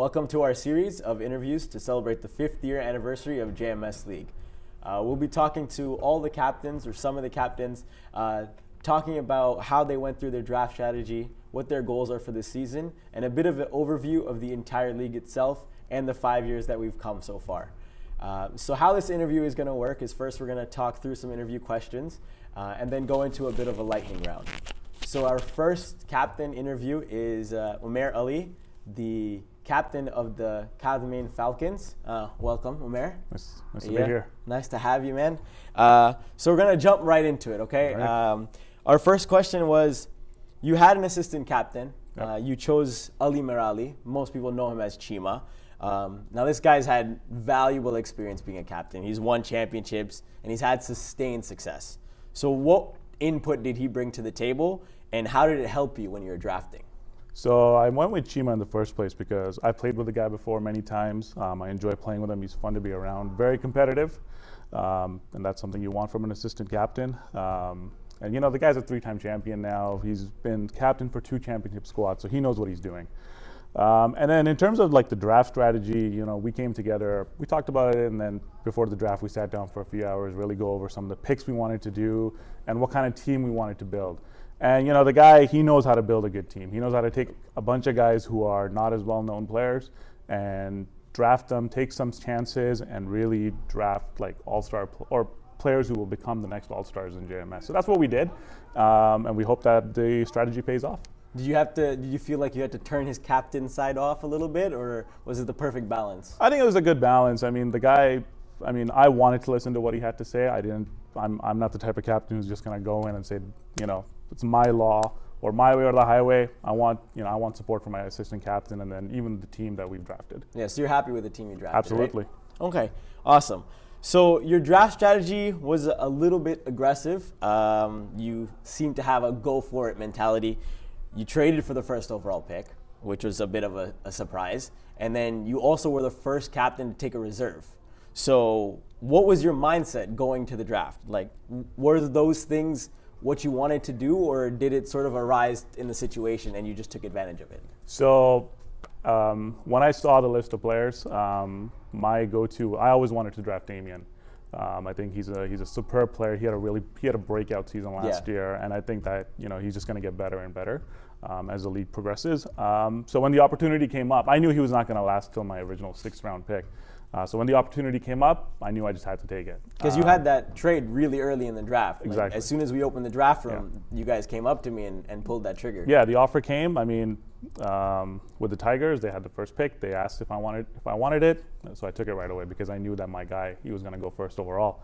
Welcome to our series of interviews to celebrate the 5th year anniversary of JMS League. We'll be talking to all the captains, or some of the captains, talking about how they went through their draft strategy, what their goals are for this season, and a bit of an overview of the entire league itself and the 5 years that we've come so far. So how this interview is going to work is first we're going to talk through some interview questions and then go into a bit of a lightning round. So our first captain interview is Umair Ali, the captain of the Kadamane Falcons. Welcome, Umair. Nice to be here. Nice to have you, man. So we're going to jump right into it, okay? Right. Our first question was, you had an assistant captain. Yep. You chose Ali Merali. Most people know him as Chima. Now this guy's had valuable experience being a captain. He's won championships and he's had sustained success. So what input did he bring to the table and how did it help you when you were drafting? So I went with Chima in the first place because I played with the guy before many times. I enjoy playing with him. He's fun to be around, very competitive. And that's something you want from an assistant captain. And you know, the guy's a 3-time champion now. He's been captain for 2 championship squads, so he knows what he's doing. And then in terms of like the draft strategy, you know, we came together, we talked about it, and then before the draft, we sat down for a few hours, really go over some of the picks we wanted to do and what kind of team we wanted to build. And you know, the guy, he knows how to build a good team. He knows how to take a bunch of guys who are not as well-known players and draft them, take some chances, and really draft like all-star or players who will become the next all-stars in JMS. So that's what we did, and we hope that the strategy pays off. Did you feel like you had to turn his captain side off a little bit, or was it the perfect balance? I think it was a good balance. I mean, the guy, I wanted to listen to what he had to say. I'm not the type of captain who's just going to go in and say, you know, it's my law or my way or the highway. I want support from my assistant captain and then even the team that we've drafted. Yeah, so you're happy with the team you drafted, Absolutely. Right? Okay, awesome. So your draft strategy was a little bit aggressive. You seem to have a go-for-it mentality. You traded for the first overall pick, which was a bit of a surprise. And then you also were the first captain to take a reserve. So what was your mindset going to the draft? Like, were those things what you wanted to do, or did it sort of arise in the situation and you just took advantage of it? So when I saw the list of players, my go-to, I always wanted to draft Damien. I think he's a superb player. He had a breakout season last year, and I think that he's just going to get better and better as the league progresses. So when the opportunity came up, I knew he was not going to last till my original 6th round pick. So when the opportunity came up, I knew I just had to take it. Because you had that trade really early in the draft. Exactly. Like, as soon as we opened the draft room, you guys came up to me and pulled that trigger. Yeah, the offer came. With the Tigers, they had the first pick. They asked if I wanted it, so I took it right away because I knew that my guy, he was going to go first overall.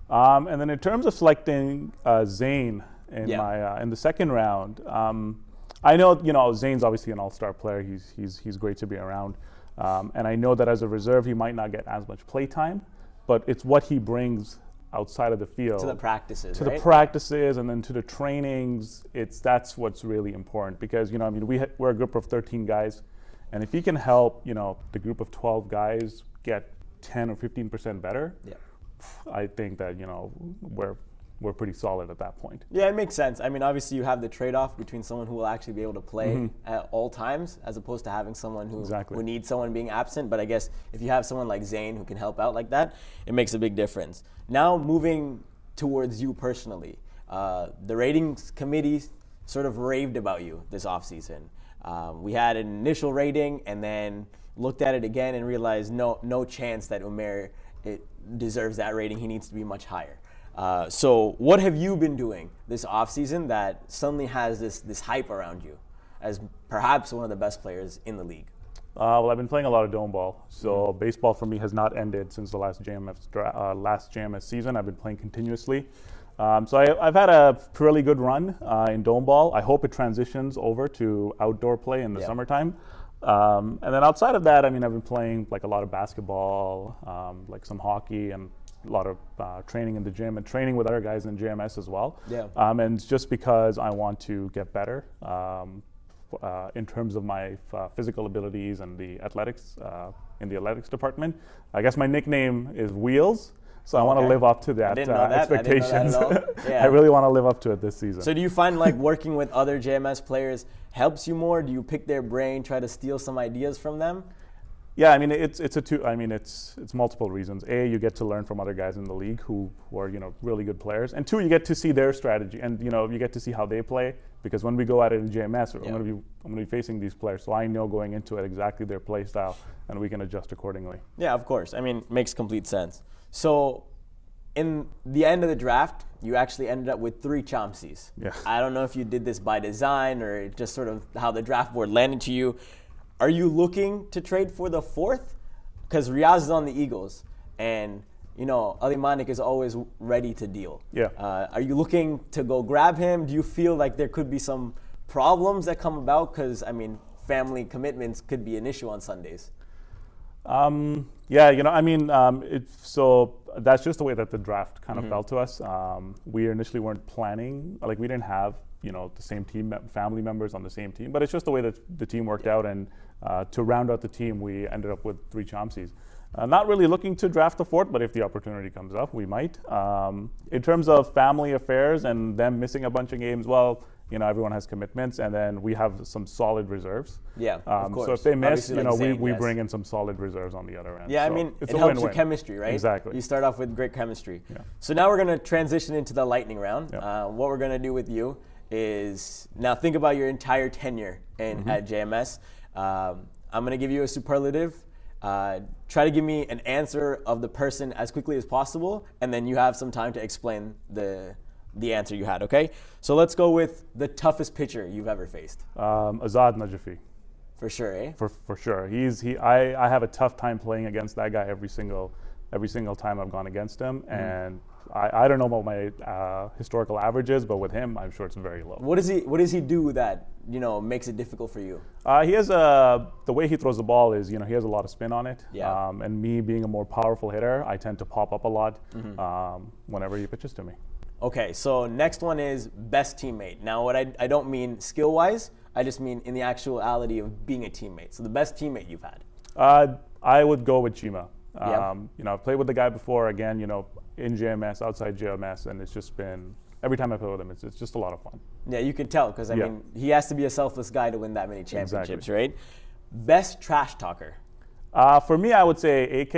And then in terms of selecting Zane in the 2nd round, I know Zane's obviously an all-star player. He's great to be around. And I know that as a reserve, he might not get as much play time, but it's what he brings outside of the field. To the practices, the practices, and then to the trainings. That's what's really important because, we're a group of 13 guys, and if he can help, the group of 12 guys get 10 or 15% better, I think that, we're pretty solid at that point. Yeah, it makes sense. Obviously you have the trade-off between someone who will actually be able to play at all times as opposed to having someone who needs someone being absent. But I guess if you have someone like Zane who can help out like that, it makes a big difference. Now moving towards you personally, the ratings committee sort of raved about you this offseason. We had an initial rating and then looked at it again and realized no chance that Umair deserves that rating. He needs to be much higher. So what have you been doing this offseason that suddenly has this hype around you as perhaps one of the best players in the league? Well, I've been playing a lot of dome ball. So baseball for me has not ended since the last JMS season. I've been playing continuously. So I've had a really good run in dome ball. I hope it transitions over to outdoor play in the summertime. And then outside of that, I've been playing like a lot of basketball, like some hockey, and a lot of training in the gym and training with other guys in JMS as well. Yeah. And just because I want to get better in terms of my physical abilities and the athletics in the athletics department. I guess my nickname is Wheels. So I want to live up to that expectations. I really want to live up to it this season. So do you find like working with other JMS players helps you more? Do you pick their brain, try to steal some ideas from them? Yeah, I mean it's multiple reasons. A, you get to learn from other guys in the league who are really good players, and two, you get to see their strategy, and you get to see how they play. Because when we go at it in JMS, I'm going to be facing these players, so I know going into it exactly their play style, and we can adjust accordingly. Yeah, of course. I mean, makes complete sense. So, in the end of the draft, you actually ended up with 3 Chomsys. Yeah. I don't know if you did this by design or just sort of how the draft board landed to you. Are you looking to trade for the 4th? Because Riaz is on the Eagles, and Ali Manik is always ready to deal. Yeah. Are you looking to go grab him? Do you feel like there could be some problems that come about? Because, I mean, family commitments could be an issue on Sundays. So that's just the way that the draft kind of fell to us. We initially weren't planning, we didn't have, the same team, family members on the same team, but it's just the way that the team worked out, and to round out the team, we ended up with 3 Chomsys. Not really looking to draft the 4th, but if the opportunity comes up, we might. In terms of family affairs and them missing a bunch of games, well, everyone has commitments, and then we have some solid reserves. Yeah, of course. So if they miss, Zane, we bring in some solid reserves on the other end. Yeah, so I mean, it helps your chemistry, right? Exactly. You start off with great chemistry. Yeah. So now we're going to transition into the lightning round. Yeah. What we're going to do with you is now think about your entire tenure at JMS. I'm going to give you a superlative. Try to give me an answer of the person as quickly as possible, and then you have some time to explain the answer you had, okay? So let's go with the toughest pitcher you've ever faced. Azad Najafi. For sure, eh? For sure. I have a tough time playing against that guy every single time I've gone against him, and I don't know what my historical average is, but with him, I'm sure it's very low. What does he do that makes it difficult for you? He has the way he throws the ball is he has a lot of spin on it. Yeah. And me being a more powerful hitter, I tend to pop up a lot whenever he pitches to me. Okay, so next one is best teammate. Now, what I don't mean skill-wise, I just mean in the actuality of being a teammate. So the best teammate you've had. I would go with Chima. Yeah. I've played with the guy before, again, in JMS, outside JMS, and it's just been, every time I play with him, it's just a lot of fun. Yeah, you can tell, because I mean, he has to be a selfless guy to win that many championships, exactly. Right? Best trash talker. For me, I would say AK.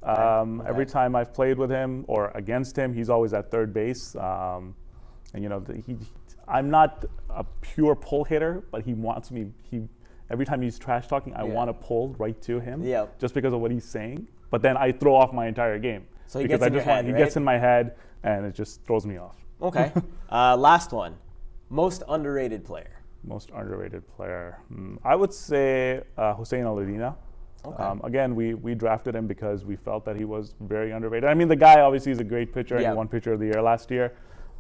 Okay. Every time I've played with him or against him, he's always at third base. I'm not a pure pull hitter, but he wants me. Every time he's trash talking, I want to pull right to him, just because of what he's saying. But then I throw off my entire game. So he gets in your head, he gets in my head, and it just throws me off. Okay. Last one. Most underrated player. Most underrated player. I would say Hussein Aladina. Okay. Again, we drafted him because we felt that he was very underrated. I mean, the guy obviously is a great pitcher, and he won Pitcher of the Year last year.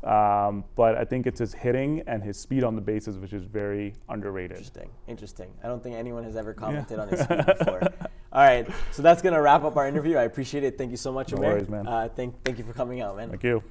But I think it's his hitting and his speed on the bases, which is very underrated. Interesting. I don't think anyone has ever commented on his speed before. All right, so that's going to wrap up our interview. I appreciate it. Thank you so much, Umair. No worries, man. Thank you for coming out, man. Thank you.